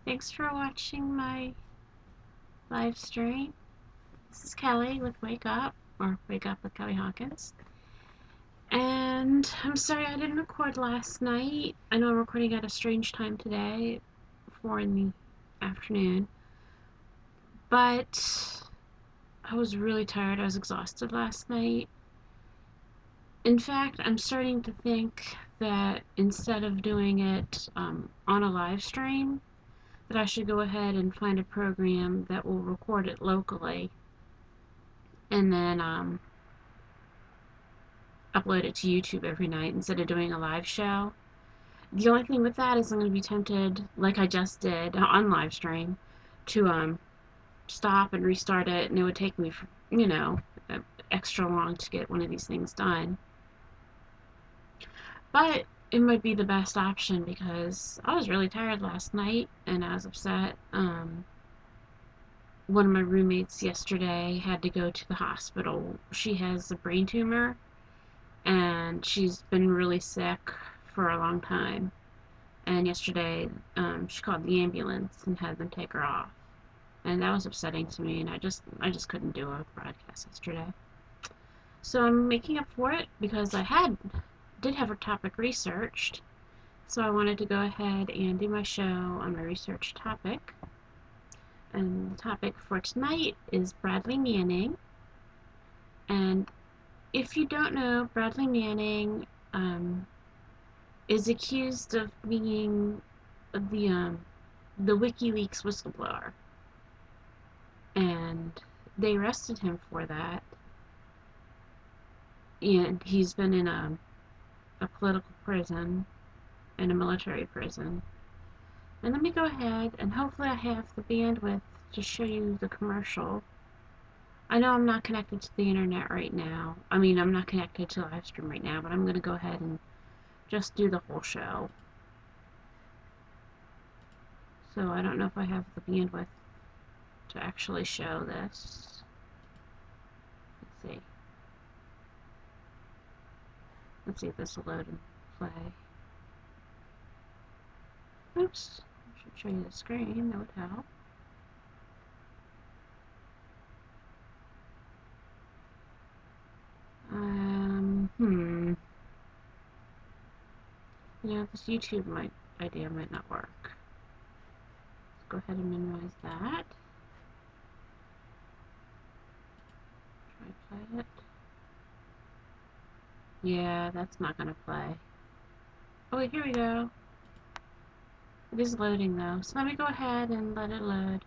Thanks for watching my live stream. This is Kelly with Wake Up, or Wake Up with Kelly Hawkins. And I'm sorry I didn't record last night. I know I'm recording at a strange time today, 4 in the afternoon. But I was really tired. I was exhausted last night. In fact, I'm starting to think that instead of doing it on a live stream, that I should go ahead and find a program that will record it locally and then upload it to YouTube every night instead of doing a live show. The only thing with that is I'm going to be tempted, like I just did on live stream, to stop and restart it, and it would take me, extra long to get one of these things done. But it might be the best option because I was really tired last night and I was upset. One of my roommates yesterday had to go to the hospital. She has a brain tumor and she's been really sick for a long time. And yesterday she called the ambulance and had them take her off. And that was upsetting to me, and I just couldn't do a broadcast yesterday. So I'm making up for it because I did have a topic researched. So I wanted to go ahead and do my show on my research topic. And the topic for tonight is Bradley Manning. And if you don't know, Bradley Manning is accused of being the WikiLeaks whistleblower. And they arrested him for that. And he's been in a political prison and a military prison. And let me go ahead and hopefully I have the bandwidth to show you the commercial. I know I'm not connected to the internet right now. I mean, I'm not connected to live stream right now, but I'm going to go ahead and just do the whole show. So I don't know if I have the bandwidth to actually show this. Let's see. Let's see if this will load and play. Oops. I should show you the screen. That would help. This YouTube idea might not work. Let's go ahead and minimize that. Try to play it. Yeah, that's not gonna play. Oh wait, here we go. It is loading though, so let me go ahead and let it load.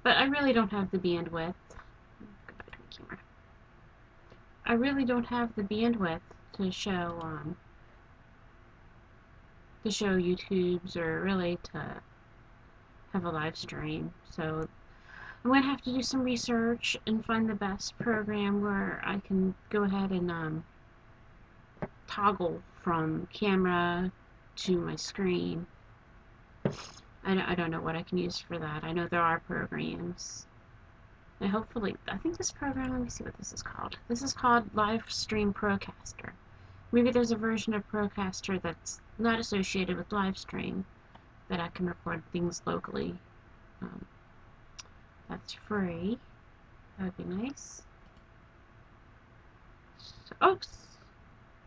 But I really don't have the bandwidth. Go back to my camera. I really don't have the bandwidth to show YouTubes or really to have a live stream. So I'm going to have to do some research and find the best program where I can go ahead and toggle from camera to my screen. I don't know what I can use for that. I know there are programs. And hopefully, I think this program, let me see what this is called. This is called Live Stream Procaster. Maybe there's a version of Procaster that's not associated with live stream that I can record things locally. That's free. That would be nice. So, oops!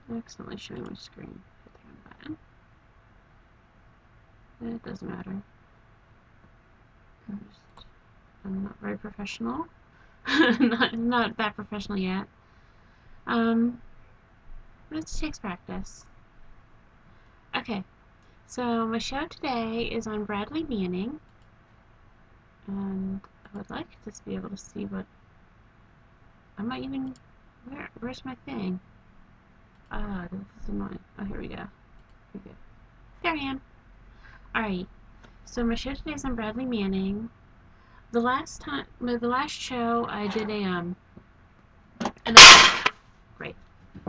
I'm accidentally showing my screen. Hit the wrong button. It doesn't matter. I'm not very professional. not that professional yet. But it takes practice. Okay, so my show today is on Bradley Manning, and I would like to just be able to see what I might even. Where's my thing? Ah, this is annoying. Oh, here we go. There I am. Alright, so my show today is on Bradley Manning. The last show I did a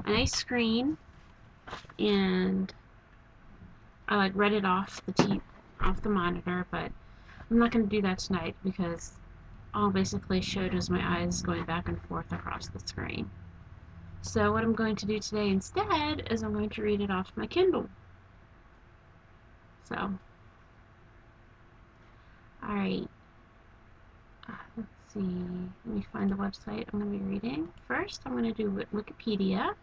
nice screen, and I read it off the monitor, but I'm not going to do that tonight because all basically showed is my eyes going back and forth across the screen. So what I'm going to do today instead is I'm going to read it off my Kindle. So Alright, let's see. Let me find the website I'm going to be reading. First, I'm going to do Wikipedia.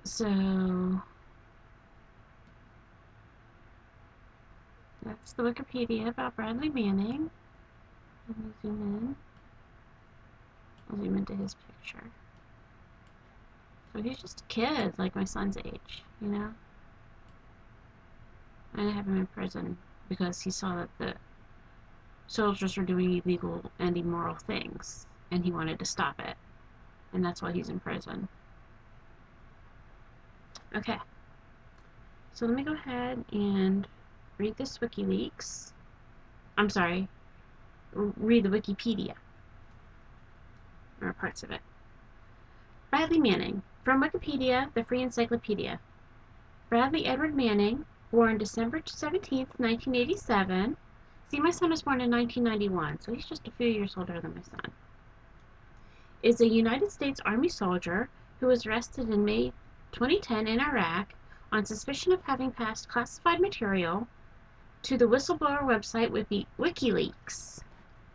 So, that's the Wikipedia about Bradley Manning. Let me zoom in. I'll zoom into his picture. So he's just a kid, like my son's age, you know? And I have him in prison because he saw that the soldiers were doing illegal and immoral things, and he wanted to stop it. And that's why he's in prison. Okay. So let me go ahead and read this WikiLeaks. I'm sorry, read the Wikipedia, or parts of it. Bradley Manning, from Wikipedia, the free encyclopedia. Bradley Edward Manning, born December 17th, 1987. See, my son was born in 1991, so he's just a few years older than my son. Is a United States Army soldier who was arrested in May 2010 in Iraq on suspicion of having passed classified material to the whistleblower website WikiLeaks.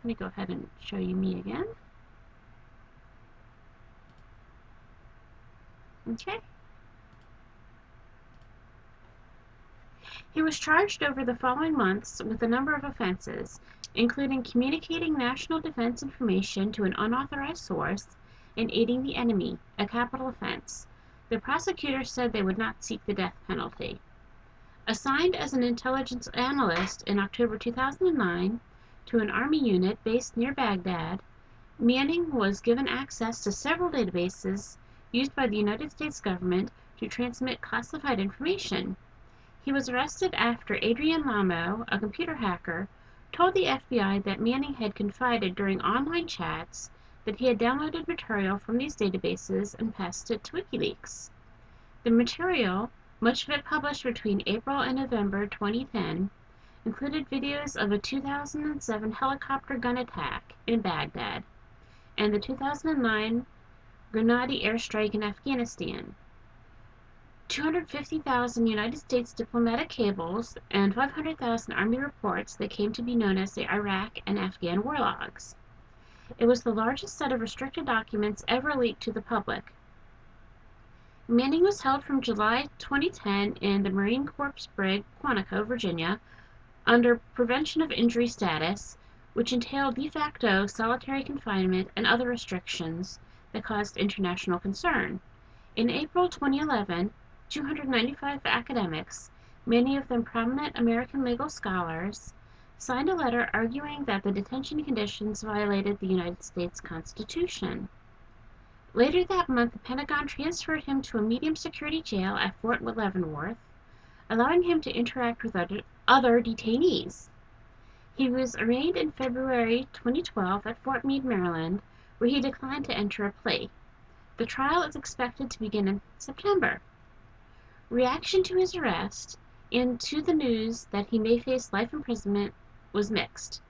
Let me go ahead and show you me again. Okay. He was charged over the following months with a number of offenses, including communicating national defense information to an unauthorized source and aiding the enemy, a capital offense. The prosecutors said they would not seek the death penalty. Assigned as an intelligence analyst in October 2009 to an Army unit based near Baghdad, Manning was given access to several databases used by the United States government to transmit classified information. He was arrested after Adrian Lamo, a computer hacker, told the FBI that Manning had confided during online chats that he had downloaded material from these databases and passed it to WikiLeaks. The material, much of it published between April and November 2010, included videos of a 2007 helicopter gun attack in Baghdad and the 2009 Grenadier airstrike in Afghanistan. 250,000 United States diplomatic cables, and 500,000 Army reports that came to be known as the Iraq and Afghan war logs. It was the largest set of restricted documents ever leaked to the public. Manning was held from July 2010 in the Marine Corps Brig, Quantico, Virginia, under prevention of injury status, which entailed de facto solitary confinement and other restrictions that caused international concern. In April 2011, 295 academics, many of them prominent American legal scholars, signed a letter arguing that the detention conditions violated the United States Constitution. Later that month, the Pentagon transferred him to a medium security jail at Fort Leavenworth, allowing him to interact with other detainees. He was arraigned in February 2012 at Fort Meade, Maryland, where he declined to enter a plea. The trial is expected to begin in September. Reaction to his arrest and to the news that he may face life imprisonment was mixed.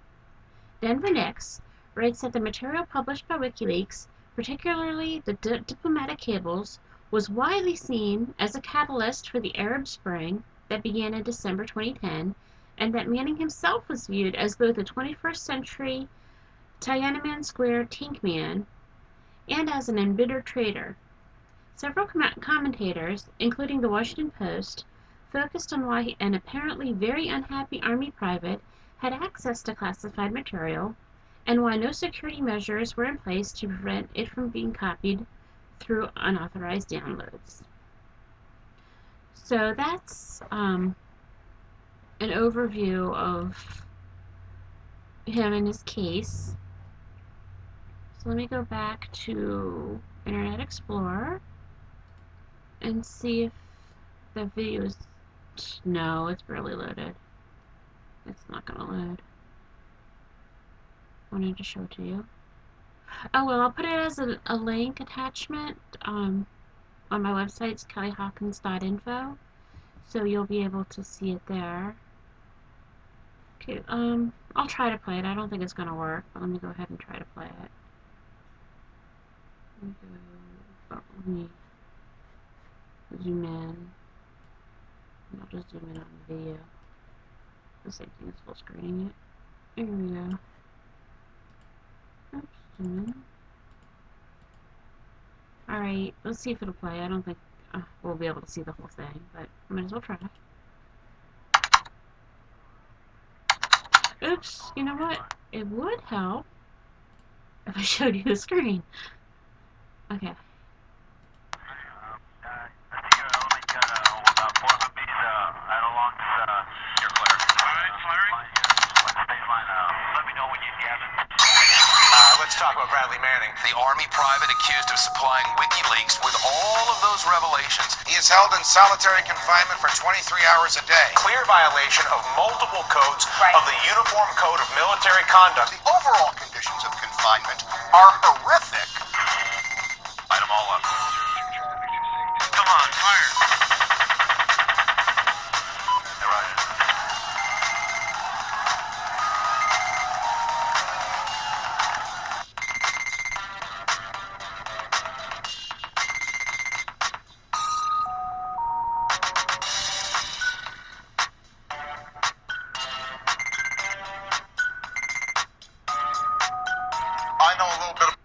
Denver Nix writes that the material published by WikiLeaks, particularly the diplomatic cables, was widely seen as a catalyst for the Arab Spring that began in December 2010, and that Manning himself was viewed as both a 21st century Tiananmen Square tank man and as an embittered traitor. Several commentators, including the Washington Post, focused on why an apparently very unhappy Army private had access to classified material, and why no security measures were in place to prevent it from being copied through unauthorized downloads. So that's an overview of him and his case. So let me go back to Internet Explorer and see if the video is... No, it's barely loaded. It's not gonna load. I wanted to show it to you. Oh well, I'll put it as a link attachment on my website. It's kellyhawkins.info, so you'll be able to see it there. Okay, I'll try to play it. I don't think it's gonna work, but let me go ahead and try to play it. Let me zoom in. I'll just zoom in on the video. the same thing as full screening it. Here we go. Oops. Alright, let's see if it'll play. I don't think we'll be able to see the whole thing, but might as well try. Oops, you know what? It would help if I showed you the screen. Okay. Let's talk about Bradley Manning. The Army private accused of supplying WikiLeaks with all of those revelations. He is held in solitary confinement for 23 hours a day. Clear violation of multiple codes of the Uniform Code of Military Conduct. The overall conditions of confinement are horrific. Light them all up. Come on, fire. I know a little bit of...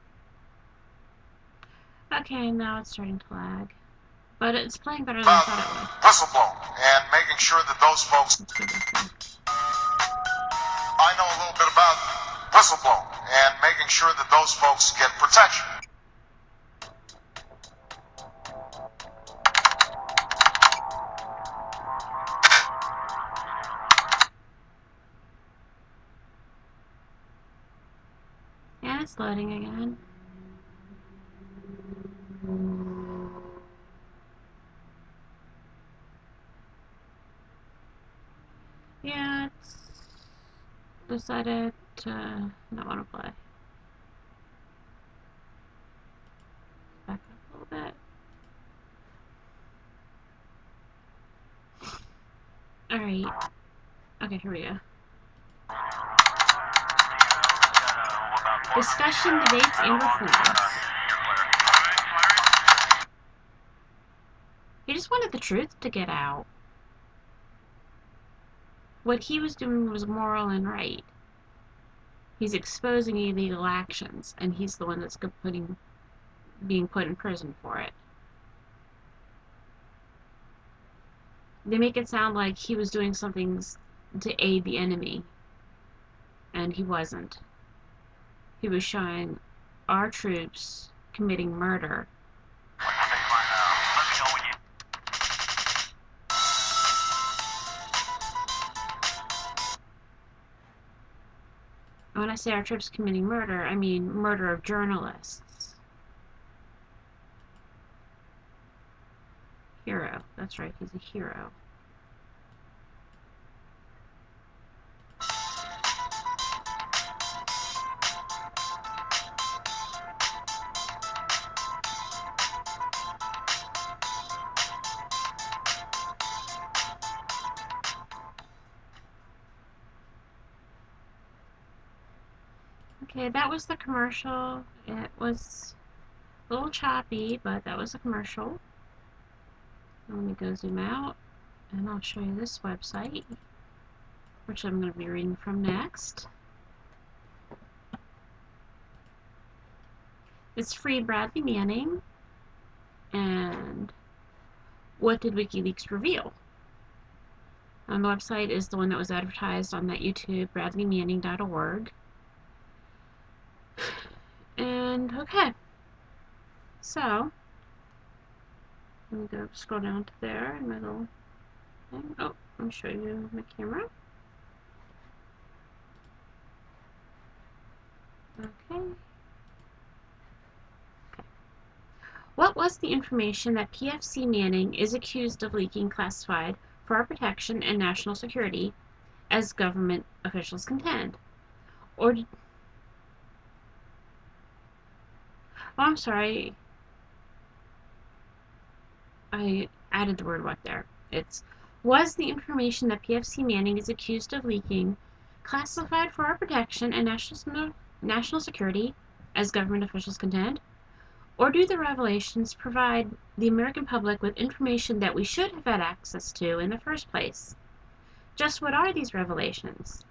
Okay, now it's starting to lag. But it's playing better than I thought it would. Whistleblower and making sure that those folks... Let's go back there. I know a little bit about whistleblower and making sure that those folks get protection. Yeah, it's loading again. Yeah, it's decided to not want to play. Back up a little bit. Alright. Okay, here we go. Discussion, debates, and reforms. He just wanted the truth to get out. What he was doing was moral and right. He's exposing illegal actions, and he's the one that's being put in prison for it. They make it sound like he was doing something to aid the enemy, and he wasn't. He was showing our troops committing murder. When I say our troops committing murder, I mean murder of journalists. Hero. That's right, he's a hero. Okay, that was the commercial. It was a little choppy, but that was the commercial. Let me go zoom out, and I'll show you this website, which I'm going to be reading from next. It's free Bradley Manning, and what did WikiLeaks reveal? The website is the one that was advertised on that YouTube, bradleymanning.org. And, okay. So, let me go scroll down to there in my little thing. Oh, let me show you my camera. Okay. What was the information that PFC Manning is accused of leaking classified for our protection and national security, as government officials contend? Or did... Oh, I'm sorry. I added the word what there. It's, was the information that PFC Manning is accused of leaking classified for our protection and national security, as government officials contend? Or do the revelations provide the American public with information that we should have had access to in the first place? Just what are these revelations?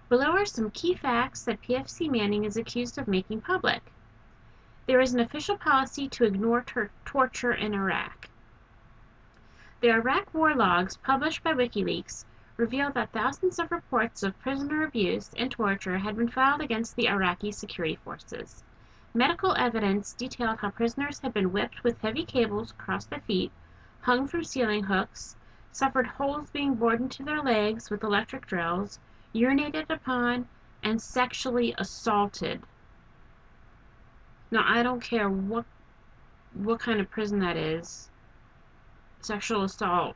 Below are some key facts that PFC Manning is accused of making public. There is an official policy to ignore torture in Iraq. The Iraq war logs published by WikiLeaks reveal that thousands of reports of prisoner abuse and torture had been filed against the Iraqi security forces. Medical evidence detailed how prisoners had been whipped with heavy cables across their feet, hung from ceiling hooks, suffered holes being bored into their legs with electric drills, urinated upon, and sexually assaulted. Now, I don't care what kind of prison that is. Sexual assault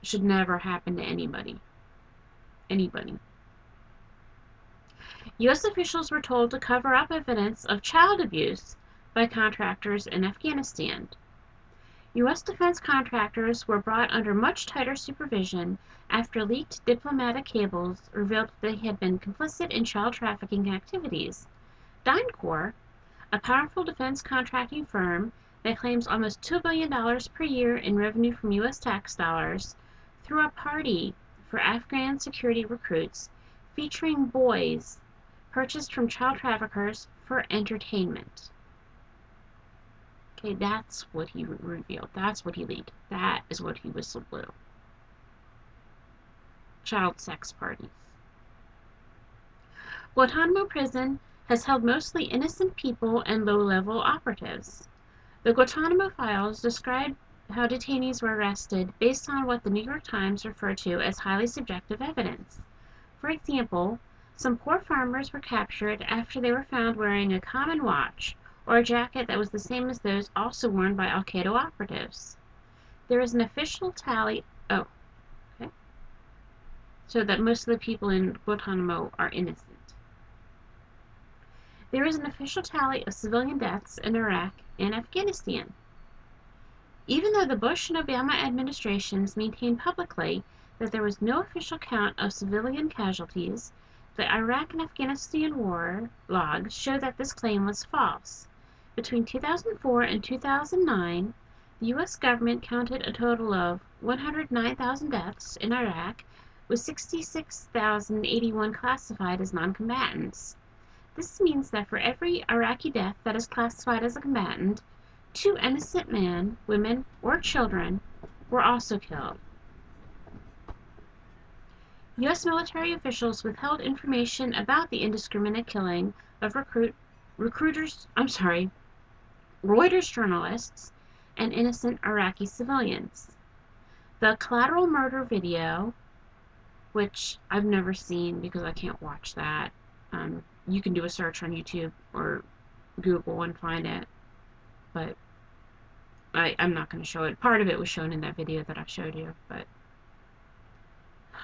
should never happen to anybody. Anybody. U.S. officials were told to cover up evidence of child abuse by contractors in Afghanistan. U.S. defense contractors were brought under much tighter supervision after leaked diplomatic cables revealed that they had been complicit in child trafficking activities. DynCorp, a powerful defense contracting firm that claims almost $2 billion per year in revenue from U.S. tax dollars, threw a party for Afghan security recruits featuring boys purchased from child traffickers for entertainment. Okay, that's what he revealed. That's what he leaked. That is what he whistleblew. Child sex parties. Guantanamo Prison has held mostly innocent people and low-level operatives. The Guantanamo Files describe how detainees were arrested based on what the New York Times referred to as highly subjective evidence. For example, some poor farmers were captured after they were found wearing a common watch or a jacket that was the same as those also worn by Al-Qaeda operatives. There is an official tally. Oh, okay. So that most of the people in Guantanamo are innocent. There is an official tally of civilian deaths in Iraq and Afghanistan. Even though the Bush and Obama administrations maintained publicly that there was no official count of civilian casualties, the Iraq and Afghanistan war logs show that this claim was false. Between 2004 and 2009, the U.S. government counted a total of 109,000 deaths in Iraq, with 66,081 classified as non-combatants. This means that for every Iraqi death that is classified as a combatant, 2 innocent men, women, or children were also killed. U.S. military officials withheld information about the indiscriminate killing of Reuters journalists and innocent Iraqi civilians. The collateral murder video, which I've never seen because I can't watch that, you can do a search on YouTube or Google and find it, but I'm not going to show it. Part of it was shown in that video that I showed you, but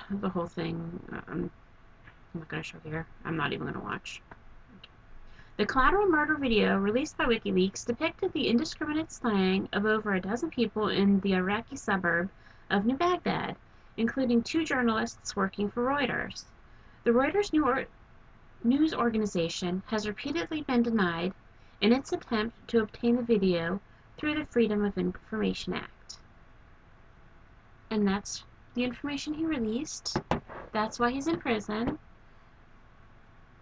the whole thing, I'm not going to show here. I'm not even going to watch. The collateral murder video released by WikiLeaks depicted the indiscriminate slaying of over a dozen people in the Iraqi suburb of New Baghdad, including 2 journalists working for Reuters. The Reuters news organization has repeatedly been denied in its attempt to obtain the video through the Freedom of Information Act. And that's the information he released. That's why he's in prison.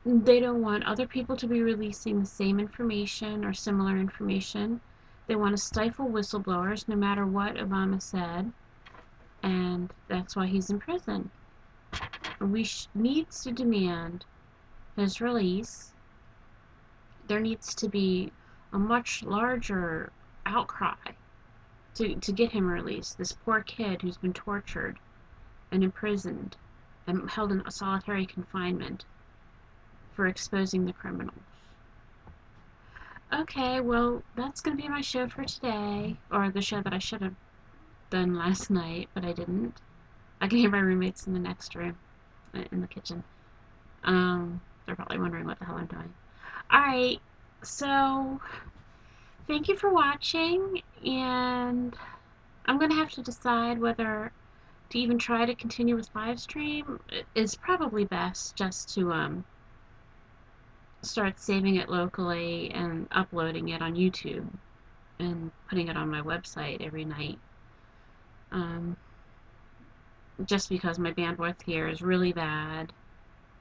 They don't want other people to be releasing the same information or similar information. They want to stifle whistleblowers no matter what Obama said. And that's why he's in prison. We need to demand his release. There needs to be a much larger outcry to get him released. This poor kid who's been tortured and imprisoned and held in solitary confinement for exposing the criminals. Okay, well, that's going to be my show for today, or the show that I should have done last night, but I didn't. I can hear my roommates in the next room, in the kitchen. They're probably wondering what the hell I'm doing. Alright, so thank you for watching, and I'm going to have to decide whether to even try to continue with live stream. It's probably best just to start saving it locally and uploading it on YouTube and putting it on my website every night. just because my bandwidth here is really bad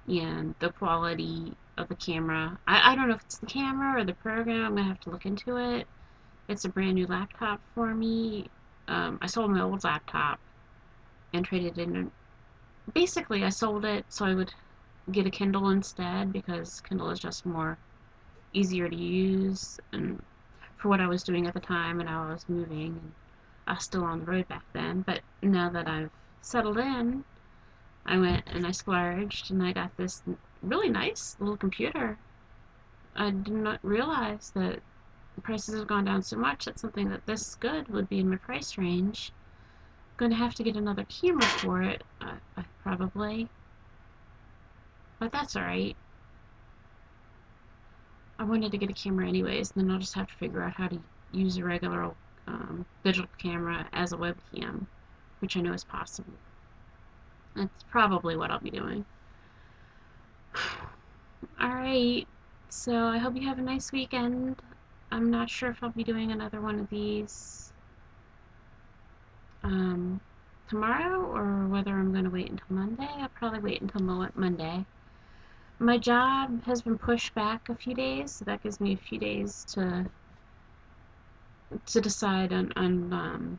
and the quality of the camera. I don't know if it's the camera or the program. I'm going to have to look into it. It's a brand new laptop for me. I sold my old laptop and traded it in. Basically, I sold it so I would get a Kindle instead because Kindle is just more easier to use and for what I was doing at the time and how I was moving. And I was still on the road back then, but now that I've settled in, I went and I splurged and I got this really nice little computer. I did not realize that prices have gone down so much that something that this good would be in my price range. I'm going to have to get another camera for it, probably, but that's alright. I wanted to get a camera anyways, and then I'll just have to figure out how to use a regular digital camera as a webcam, which I know is possible. That's probably what I'll be doing. Alright, so I hope you have a nice weekend. I'm not sure if I'll be doing another one of these tomorrow or whether I'm going to wait until Monday. I'll probably wait until Monday. My job has been pushed back a few days, so that gives me a few days to decide on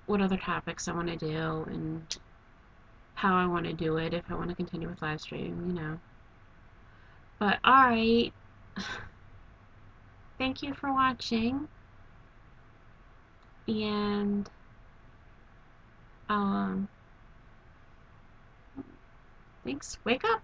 what other topics I want to do and how I want to do it, if I want to continue with live stream, you know. But alright, thank you for watching, and I'll, thanks, wake up!